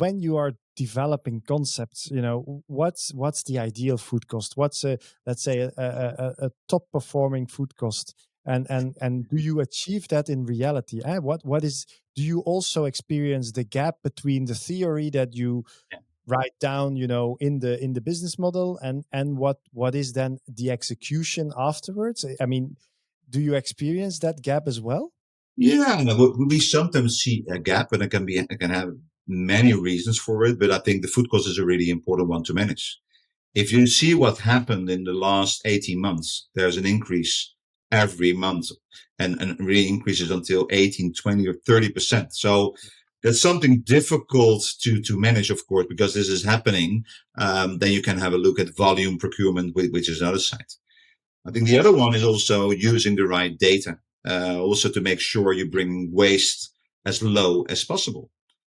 when you are developing concepts, what's the ideal food cost? What's let's say a top performing food cost? And do you achieve that in reality? What is, do you also experience the gap between the theory that you write down, in the business model, and what is then the execution afterwards? I mean, do you experience that gap as well? Yeah, no, we sometimes see a gap, and it can have many reasons for it. But I think the food cost is a really important one to manage. If you see what happened in the last 18 months, there's an increase every month, and really increases until 18, 20, or 30%. So that's something difficult to manage, of course, because this is happening. Then you can have a look at volume procurement, which is another side. I think the other one is also using the right data, also to make sure you bring waste as low as possible.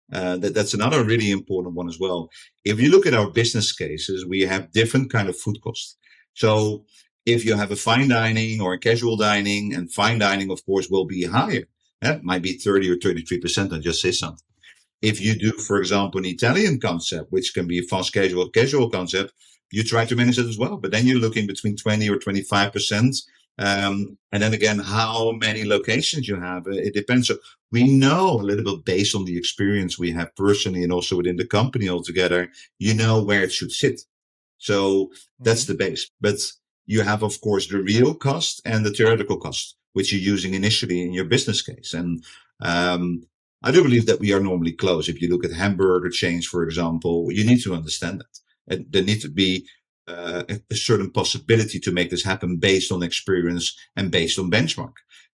That's another really important one as well. If you look at our business cases, we have different kind of food costs. So if you have a fine dining or a casual dining, and fine dining, of course, will be higher. It might be 30 or 33%. I just say something. If you do, for example, an Italian concept, which can be a fast casual concept, you try to manage it as well. But then you're looking between 20 or 25%. And then again, how many locations you have, it depends. So we know a little bit based on the experience we have personally and also within the company altogether, where it should sit. So that's the base. But you have, of course, the real cost and the theoretical cost, which you're using initially in your business case. And I do believe that we are normally close. If you look at hamburger chains, for example, you need to understand that. And there needs to be a certain possibility to make this happen based on experience and based on benchmark.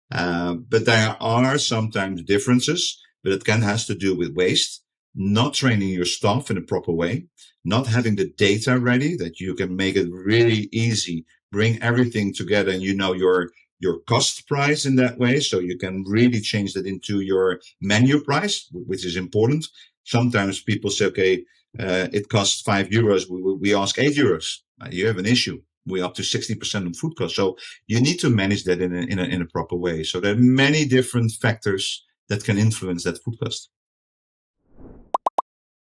But there are sometimes differences, but it has to do with waste, not training your staff in a proper way, not having the data ready that you can make it really easy, bring everything together, and your cost price in that way. So you can really change that into your menu price, which is important. Sometimes people say, okay, it costs €5. We ask €8. You have an issue. We're up to 60% on food costs. So you need to manage that in a proper way. So there are many different factors that can influence that food cost.